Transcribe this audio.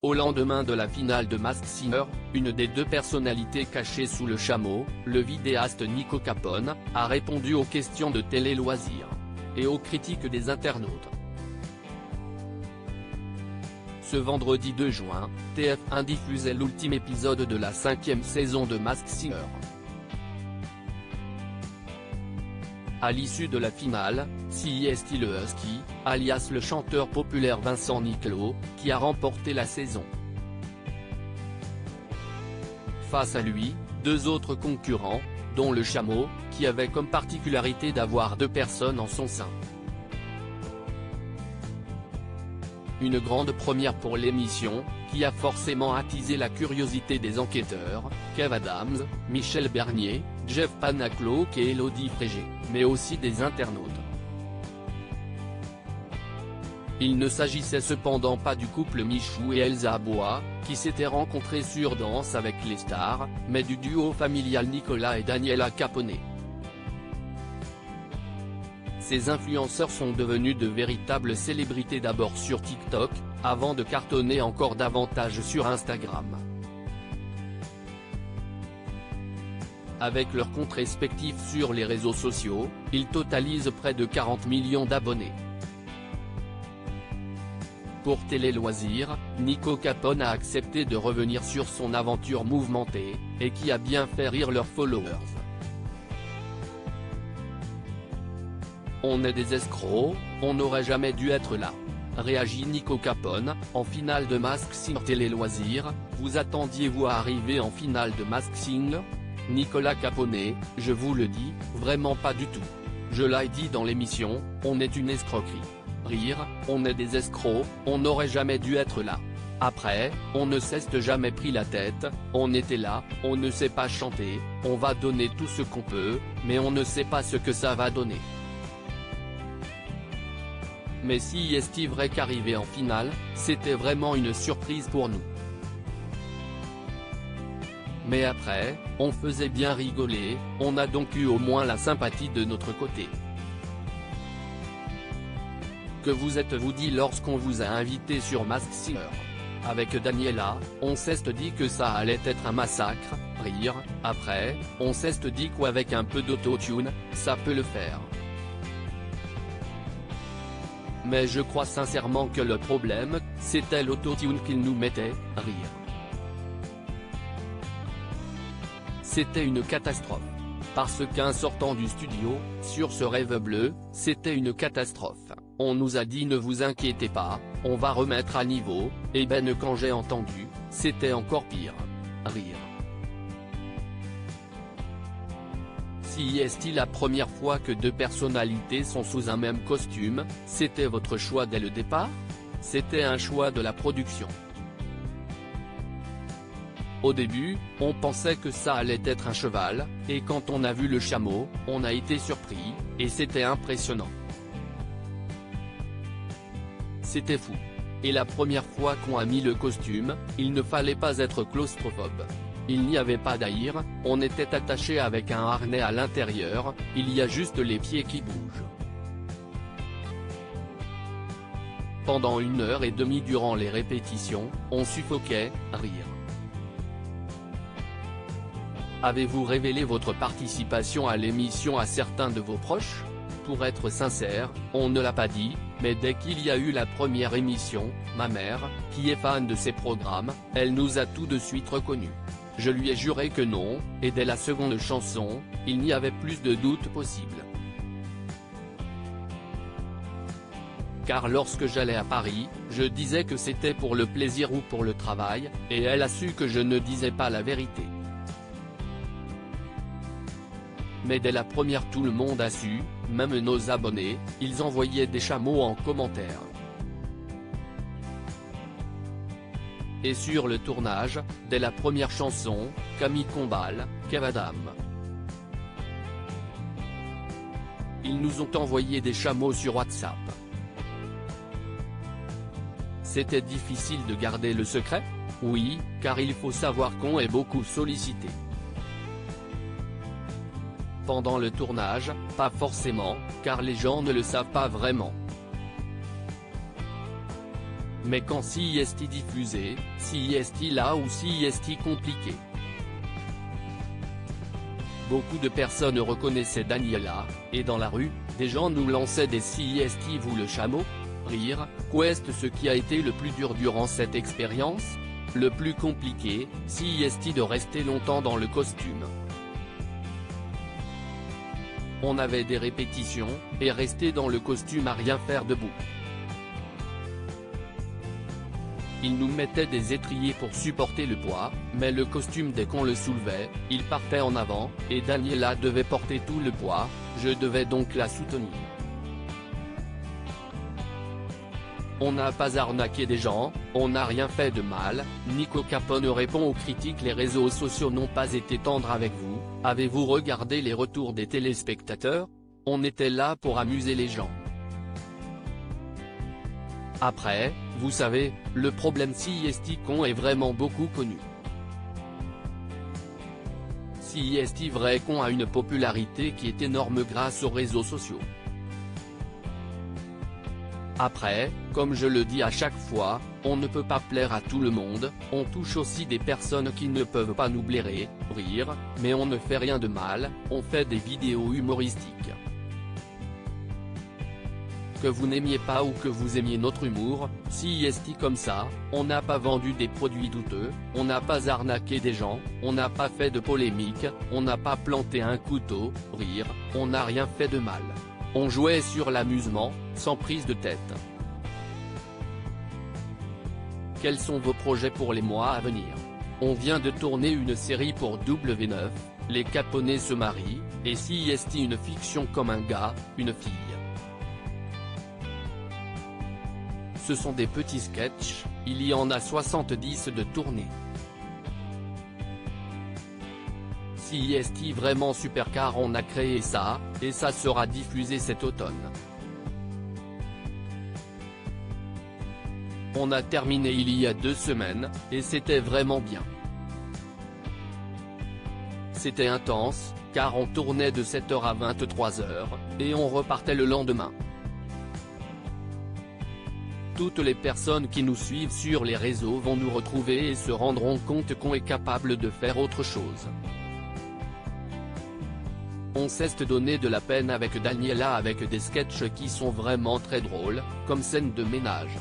Au lendemain de la finale de Masked Singer, une des deux personnalités cachées sous le chameau, le vidéaste Nico Capone, a répondu aux questions de Télé Loisirs et aux critiques des internautes. Ce vendredi 2 juin, TF1 diffusait l'ultime épisode de la 5e saison de Masked Singer. À l'issue de la finale, c'est le Husky, alias le chanteur populaire Vincent Niclot, qui a remporté la saison. Face à lui, deux autres concurrents, dont le chameau, qui avait comme particularité d'avoir deux personnes en son sein. Une grande première pour l'émission, qui a forcément attisé la curiosité des enquêteurs, Kev Adams, Michel Bernier, Jeff Panaclock et Élodie Frégé, mais aussi des internautes. Il ne s'agissait cependant pas du couple Michou et Elsa Bois, qui s'étaient rencontrés sur Danse avec les stars, mais du duo familial Nicolas et Daniela Capone. Ces influenceurs sont devenus de véritables célébrités d'abord sur TikTok, avant de cartonner encore davantage sur Instagram. Avec leurs comptes respectifs sur les réseaux sociaux, ils totalisent près de 40 millions d'abonnés. Pour Télé Loisirs, Nico Capone a accepté de revenir sur son aventure mouvementée, et qui a bien fait rire leurs followers. On est des escrocs, on n'aurait jamais dû être là. Réagit Nico Capone, en finale de Masked Singer. Télé Loisirs, vous attendiez-vous à arriver en finale de Masked Singer? Nicolas Capone, je vous le dis, vraiment pas du tout. Je l'ai dit dans l'émission, on est une escroquerie. Rire, on est des escrocs, on n'aurait jamais dû être là. Après, on ne s'est jamais pris la tête, on était là, on ne sait pas chanter, on va donner tout ce qu'on peut, mais on ne sait pas ce que ça va donner. Mais si est vrai qu'arriver en finale, c'était vraiment une surprise pour nous. Mais après, on faisait bien rigoler, on a donc eu au moins la sympathie de notre côté. Que vous êtes-vous dit lorsqu'on vous a invité sur Masked Singer? Avec Daniela, on s'est dit que ça allait être un massacre, rire, après, on s'est dit qu'avec un peu d'autotune, ça peut le faire. Mais je crois sincèrement que le problème, c'était l'autotune qu'il nous mettait, rire. C'était une catastrophe. Parce qu'en sortant du studio, sur ce rêve bleu, c'était une catastrophe. On nous a dit ne vous inquiétez pas, on va remettre à niveau, et ben quand j'ai entendu, c'était encore pire. Rire. Si est la première fois que deux personnalités sont sous un même costume, c'était votre choix dès le départ? C'était un choix de la production. Au début, on pensait que ça allait être un cheval, et quand on a vu le chameau, on a été surpris, et c'était impressionnant. C'était fou. Et la première fois qu'on a mis le costume, il ne fallait pas être claustrophobe. Il n'y avait pas d'air, on était attaché avec un harnais à l'intérieur, il y a juste les pieds qui bougent. Pendant 1h30 durant les répétitions, on suffoquait, rire. Avez-vous révélé votre participation à l'émission à certains de vos proches? Pour être sincère, on ne l'a pas dit, mais dès qu'il y a eu la première émission, ma mère, qui est fan de ces programmes, elle nous a tout de suite reconnus. Je lui ai juré que non, et dès la seconde chanson, il n'y avait plus de doute possible. Car lorsque j'allais à Paris, je disais que c'était pour le plaisir ou pour le travail, et elle a su que je ne disais pas la vérité. Mais dès la première tout le monde a su, même nos abonnés, ils envoyaient des chameaux en commentaire. Et sur le tournage, dès la première chanson, Camille Combal, Kev Adams. Ils nous ont envoyé des chameaux sur WhatsApp. C'était difficile de garder le secret? Oui, car il faut savoir qu'on est beaucoup sollicité. Pendant le tournage, pas forcément, car les gens ne le savent pas vraiment. mais quand CIST diffusé, CIST là ou CIST compliqué. Beaucoup de personnes reconnaissaient Daniela, et dans la rue, des gens nous lançaient des CIST vous le chameau? Rire, quest ce qui a été le plus dur durant cette expérience? Le plus compliqué, CIST de rester longtemps dans le costume. On avait des répétitions, et rester dans le costume à rien faire debout. Ils nous mettaient des étriers pour supporter le poids, mais le costume dès qu'on le soulevait, il partait en avant, et Daniela devait porter tout le poids, je devais donc la soutenir. On n'a pas arnaqué des gens, on n'a rien fait de mal. Nico Capone répond aux critiques. Les réseaux sociaux n'ont pas été tendres avec vous, avez-vous regardé les retours des téléspectateurs? On était là pour amuser les gens. Après, vous savez, le problème CIST con est vraiment beaucoup connu. CIST vrai con a une popularité qui est énorme grâce aux réseaux sociaux. Après, comme je le dis à chaque fois, on ne peut pas plaire à tout le monde, on touche aussi des personnes qui ne peuvent pas nous blairer, rire, mais on ne fait rien de mal, on fait des vidéos humoristiques. Que vous n'aimiez pas ou que vous aimiez notre humour, CIST comme ça, on n'a pas vendu des produits douteux, on n'a pas arnaqué des gens, on n'a pas fait de polémique, on n'a pas planté un couteau, rire, on n'a rien fait de mal. On jouait sur l'amusement, sans prise de tête. Quels sont vos projets pour les mois à venir? On vient de tourner une série pour W9, les Caponais se marient, et CIST une fiction comme un gars, une fille. Ce sont des petits sketchs, il y en a 70 de tournés. CIST vraiment super car on a créé ça, et ça sera diffusé cet automne. On a terminé il y a 2 semaines, et c'était vraiment bien. C'était intense, car on tournait de 7h à 23h, et on repartait le lendemain. Toutes les personnes qui nous suivent sur les réseaux vont nous retrouver et se rendront compte qu'on est capable de faire autre chose. On s'est donné de la peine avec Daniela avec des sketchs qui sont vraiment très drôles, comme scène de ménage.